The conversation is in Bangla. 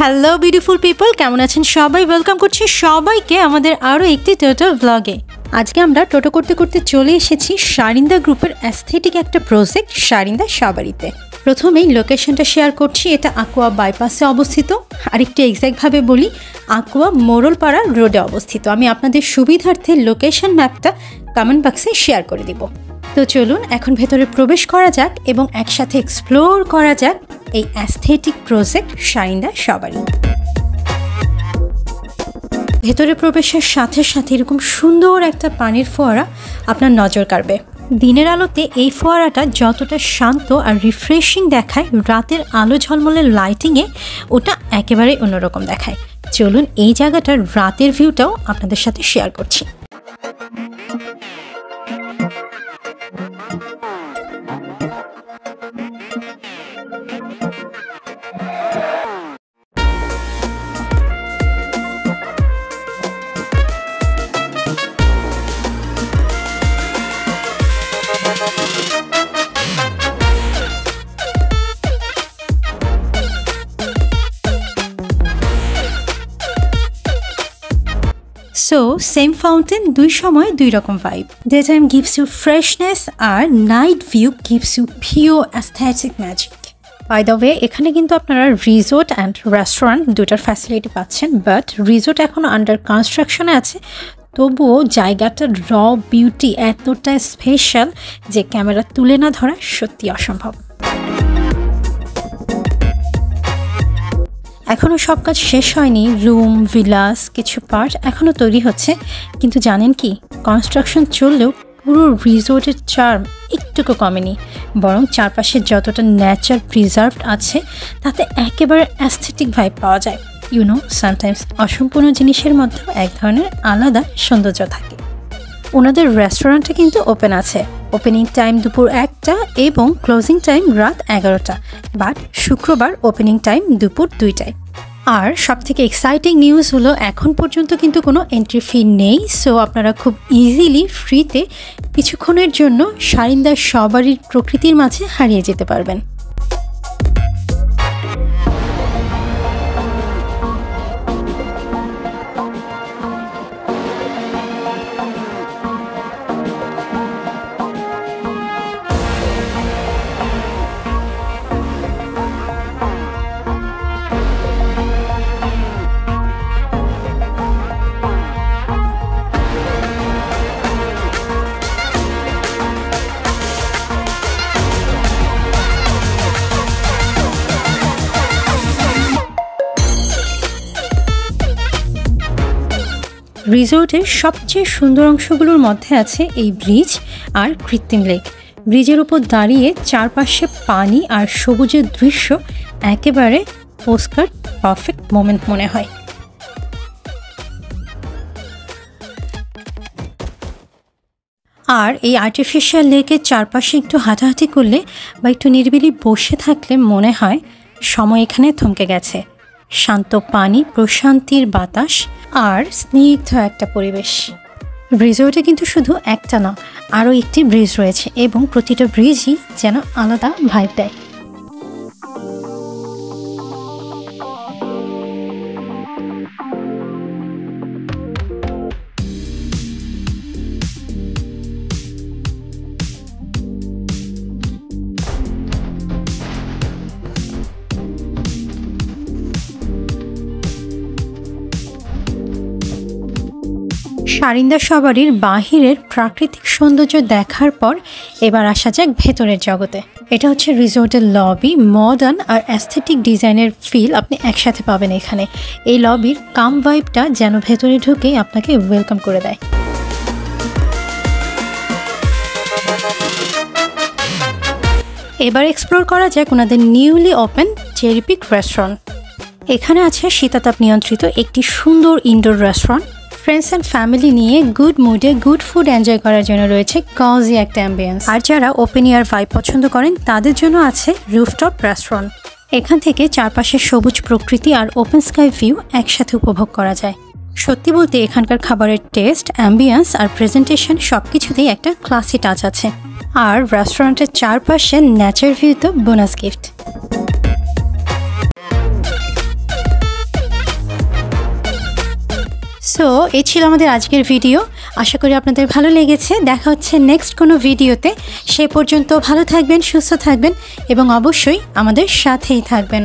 হ্যালো বিউটিফুল পিপল, কেমন আছেন সবাই? ওয়েলকাম করছি সবাইকে আমাদের আরও একটি টোটো ব্লগে। আজকে আমরা টোটো করতে করতে চলে এসেছি সারিন্দা গ্রুপের অ্যাস্থেটিক একটা প্রজেক্ট সারিন্দা সাবারিতে। প্রথমেই লোকেশনটা শেয়ার করছি, এটা আকুয়া বাইপাসে অবস্থিত। আরেকটু এক্স্যাক্টভাবে বলি, আকুয়া মোড়লপাড়া রোডে অবস্থিত। আমি আপনাদের সুবিধার্থে লোকেশন ম্যাপটা কমেন্ট বক্সে শেয়ার করে দিব। তো চলুন এখন ভেতরে প্রবেশ করা যাক এবং একসাথে এক্সপ্লোর করা যাক এই অ্যাস্থেটিক প্রজেক্ট সারিন্দা সাবারি। ভেতরে প্রবেশের সাথে সাথে এরকম সুন্দর একটা পানির ফোয়ারা আপনার নজর কাড়বে। দিনের আলোতে এই ফোয়ারাটা যতটা শান্ত আর রিফ্রেশিং দেখায়, রাতের আলো ঝলমলের লাইটিংয়ে ওটা একেবারে অন্যরকম দেখায়। চলুন এই জায়গাটার রাতের ভিউটাও আপনাদের সাথে শেয়ার করছি। সো সেম ফাউন্টেন, দুই সময় দুই রকম vibe. Day time gives you freshness আর night view gives you pure aesthetic magic. By the way, এখানে কিন্তু আপনারা রিসোর্ট অ্যান্ড রেস্টুরেন্ট দুটার ফ্যাসিলিটি পাচ্ছেন, বাট রিসোর্ট এখন আন্ডার কনস্ট্রাকশনে আছে। তবুও জায়গাটার র বিউটি এতটা স্পেশাল যে ক্যামেরা তুলে না ধরা সত্যি অসম্ভব। এখনও সব কাজ শেষ হয়নি, রুম ভিলাস কিছু পার্ট এখনও তৈরি হচ্ছে। কিন্তু জানেন কি, কনস্ট্রাকশন চললেও পুরো রিসোর্টের চার্ম একটুকু কমেনি, বরং চারপাশে যতটা নেচার প্রিজার্ভড আছে তাতে একেবারে অ্যাস্থেটিক ভাইব পাওয়া যায়। ইউনো, সামটাইমস অসম্পূর্ণ জিনিসের মধ্যেও এক ধরনের আলাদা সৌন্দর্য থাকে। ওনাদের রেস্টুরেন্টে কিন্তু ওপেন আছে। ওপেনিং টাইম দুপুর 1টা এবং ক্লোজিং টাইম রাত 11টা, বাট শুক্রবার ওপেনিং টাইম দুপুর 2টায়। আর সবথেকে এক্সাইটিং নিউজ হলো এখন পর্যন্ত কিন্তু কোনো এন্ট্রি ফি নেই। সো আপনারা খুব ইজিলি ফ্রিতে কিছুক্ষণের জন্য সারিন্দা সাবারির প্রকৃতির মাঝে হারিয়ে যেতে পারবেন। রিসোর্টের সবচেয়ে সুন্দর অংশগুলোর মধ্যে আছে এই ব্রিজ আর কৃত্রিম লেক। ব্রিজের উপর দাঁড়িয়ে চারপাশে পানি আর সবুজের দৃশ্য একেবারে পোস্টকার্ড পারফেক্ট মোমেন্ট মনে হয়। আর এই আর্টিফিশিয়াল লেকের চারপাশে একটু হাঁটাহাঁটি করলে বা একটু নিরিবিলি বসে থাকলে মনে হয় সময় এখানে থমকে গেছে। শান্ত পানি, প্রশান্তির বাতাস আর স্নিগ্ধ একটা পরিবেশ। রিসোর্টে কিন্তু শুধু একটা না, আরও একটি ব্রিজ রয়েছে এবং প্রতিটা ব্রিজই যেন আলাদা ভাইব দেয়। সারিন্দা সাবারির বাহিরের প্রাকৃতিক সৌন্দর্য দেখার পর এবার আসা যাক ভেতরের জগতে। এটা হচ্ছে রিসোর্টের লবি। মডার্ন আর অ্যাস্থেটিক ডিজাইনের ফিল আপনি একসাথে পাবেন এখানে। এই লবির কাম ভাইবটা যেন ভেতরে ঢুকেই আপনাকে ওয়েলকাম করে দেয়। এবার এক্সপ্লোর করা যাক ওনাদের newly open cherry peak restaurant. এখানে আছে শীতাতাপ নিয়ন্ত্রিত একটি সুন্দর indoor restaurant. Friends and family নিয়ে গুড মুডে গুড ফুড এনজয় করার জন্য রয়েছে কজি একটা অ্যাম্বিয়েন্স। আর যারা ওপেন এয়ার ভাইব পছন্দ করেন তাদের জন্য আছে রুফটপ রেস্টুরেন্ট। এখান থেকে চারপাশের সবুজ প্রকৃতি আর ওপেন স্কাই ভিউ একসাথে উপভোগ করা যায়। সত্যি বলতে এখানকার খাবারের টেস্ট, অ্যাম্বিয়েন্স আর প্রেজেন্টেশন সবকিছুতেই একটা ক্লাসি টাচ আছে। আর রেস্টুরেন্টের চারপাশে নেচার ভিউ তো বোনাস গিফট। সো এই ছিল আমাদের আজকের ভিডিও। আশা করি আপনাদের ভালো লেগেছে। দেখা হচ্ছে নেক্সট কোনো ভিডিওতে। সে পর্যন্ত ভালো থাকবেন, সুস্থ থাকবেন এবং অবশ্যই আমাদের সাথেই থাকবেন।